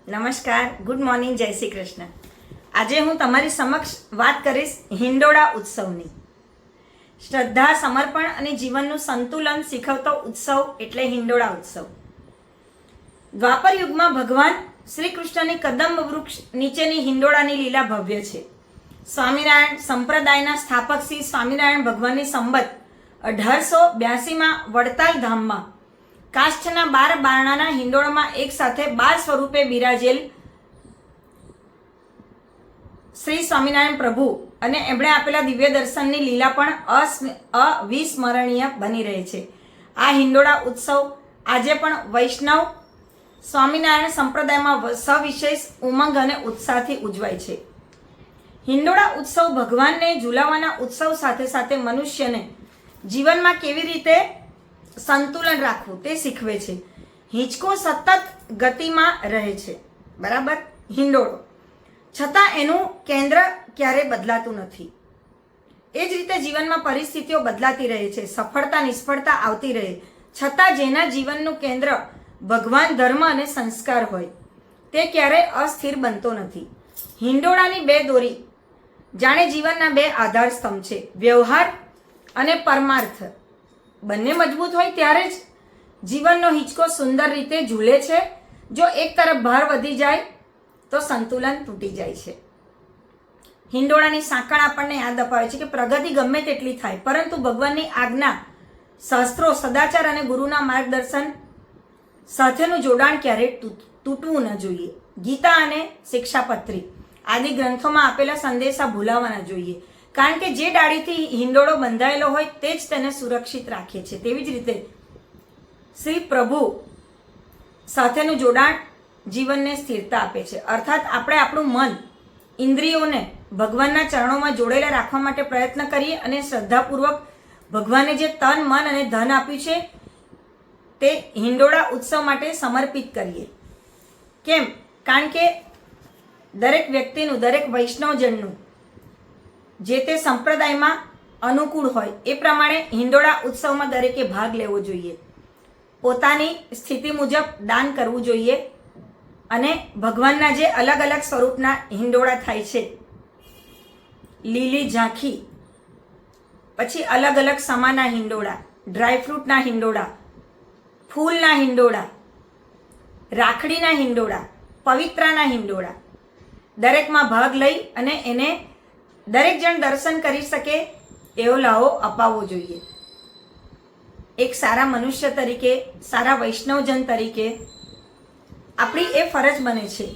નમસ્કાર, good morning, જય શ્રી કૃષ્ણ. આજે હું તમારી સમક્ષ વાત કરીશ હિંડોળા ઉત્સવની. શ્રદ્ધા, સમર્પણ અને જીવનનું સંતુલન શીખવતો ઉત્સવ એટલે હિંડોળા ઉત્સવ. દ્વાપર યુગમાં ભગવાન શ્રી કૃષ્ણની કદંબ વૃક્ષ નીચેની હિંડોળાની લીલા ભવ્ય છે. સ્વામિનારાયણ સંપ્રદાયના સ્થાપક શ્રી સ્વામિનારાયણ ભગવાનની સંબત 1882માં વડતાલ ધામમાં કાષ્ઠના 12 બારણાના હિંડોળામાં એક સાથે 12 સ્વરૂપે બિરાજેલ શ્રી સ્વામિનારાયણ પ્રભુ અને એમણે આપેલા દિવ્ય દર્શનની લીલા પણ અવિસ્મરણીય બની રહે છે. આ હિંડોળા ઉત્સવ આજે પણ વૈષ્ણવ સ્વામિનારાયણ સંપ્રદાયમાં સવિશેષ ઉમંગ અને ઉત્સાહથી ઉજવાય છે. હિંડોળા ઉત્સવ ભગવાનને ઝુલાવવાના ઉત્સવ સાથે સાથે મનુષ્યને જીવનમાં કેવી રીતે સંતુલન રાખવું તે શીખવે છે. હિંચકો સતત ગતિમાં રહે છે, બરાબર, હિંડોળો, છતાં એનું કેન્દ્ર ક્યારેય બદલાતું નથી. એ જ રીતે જીવનમાં પરિસ્થિતિઓ બદલાતી રહે છે, સફળતા નિષ્ફળતા આવતી રહે, છતાં જેના જીવનનું કેન્દ્ર ભગવાન, ધર્મ અને સંસ્કાર હોય તે ક્યારેય અસ્થિર બનતો નથી. હિંડોળાની 2 દોરી જાણે જીવનના 2 આધાર સ્તંભ છે. વ્યવહાર અને પરમાર્થ બંને મજબૂત હોય ત્યારે જ જીવનનો હિંચકો સુંદર રીતે ઝૂલે છે. જો એક તરફ ભાર વધી જાય તો સંતુલન તૂટી જાય છે. હિંડોળાની સાંકળ આપણને યાદ અપાવે છે કે પ્રગતિ ગમે તેટલી થાય, પરંતુ ભગવાનની આજ્ઞા, શાસ્ત્રો, સદાચાર અને ગુરુના માર્ગદર્શન સાથેનું જોડાણ ક્યારેય તૂટવું ન જોઈએ. ગીતા અને શિક્ષાપત્રી આદિ ગ્રંથોમાં આપેલા સંદેશા ભૂલાવા ન જોઈએ, કારણ કે જે ડાળીથી હિંડોળો બંધાયેલો હોય તે જ તેને સુરક્ષિત રાખે છે. તેવી જ રીતે શ્રી પ્રભુ સાથેનું જોડાણ જીવનને સ્થિરતા આપે છે. અર્થાત આપણે આપણું મન, ઇન્દ્રિયોને ભગવાનના ચરણોમાં જોડેલા રાખવા માટે પ્રયત્ન કરીએ અને શ્રદ્ધાપૂર્વક ભગવાને જે તન, મન અને ધન આપ્યું છે તે હિંડોળા ઉત્સવ માટે સમર્પિત કરીએ. કેમ? કારણ કે દરેક વ્યક્તિનું, દરેક વૈષ્ણવજનનું જે તે સંપ્રદાયમાં અનુકૂળ હોય એ પ્રમાણે હિંડોળા ઉત્સવમાં દરેકે ભાગ લેવો જોઈએ. પોતાની સ્થિતિ મુજબ દાન કરવું જોઈએ અને ભગવાનના જે અલગ અલગ સ્વરૂપના હિંડોળા થાય છે, લીલી ઝાંખી, પછી અલગ અલગ સમાના હિંડોળા, ડ્રાયફ્રૂટના હિંડોળા, ફૂલના હિંડોળા, રાખડીના હિંડોળા, પવિત્રાના હિંડોળા, દરેકમાં ભાગ લઈ અને એને દરેક જણ દર્શન કરી શકે એવો લાવો અપાવવો જોઈએ. એક સારા મનુષ્ય તરીકે, સારા વૈષ્ણવજન તરીકે આપણી એ ફરજ બને છે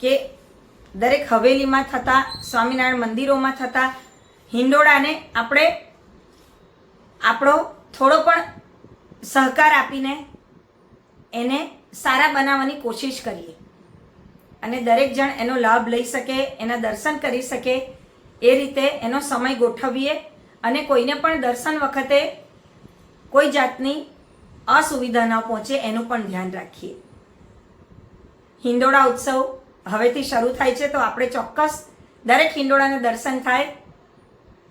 કે દરેક હવેલીમાં થતા, સ્વામિનારાયણ મંદિરોમાં થતા હિંડોળાને આપણે આપણો થોડો પણ સહકાર આપીને એને સારા બનાવવાની કોશિશ કરીએ અને દરેક જણ એનો લાભ લઈ શકે, એના દર્શન કરી શકે એ રીતે એનો સમય ગોઠવીએ અને કોઈને પણ દર્શન વખતે કોઈ જાતની અસુવિધા ન પહોંચે એનું પણ ધ્યાન રાખીએ. હિંડોળા ઉત્સવ હવેથી શરૂ થાય છે, તો આપણે ચોક્કસ દરેક હિંડોળાને દર્શન થાય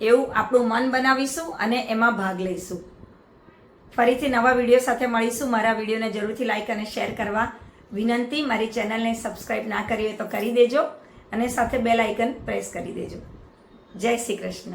એવું આપણું મન બનાવીશું અને એમાં ભાગ લઈશું. ફરીથી નવા વિડીયો સાથે મળીશું. મારા વિડીયોને જરૂરથી લાઈક અને શેર કરવા વિનંતી. મારી ચેનલને સબસ્ક્રાઈબ ના કરી હોય તો કરી દેજો અને સાથે બેલ આઇકન પ્રેસ કરી દેજો. જય શ્રી કૃષ્ણ.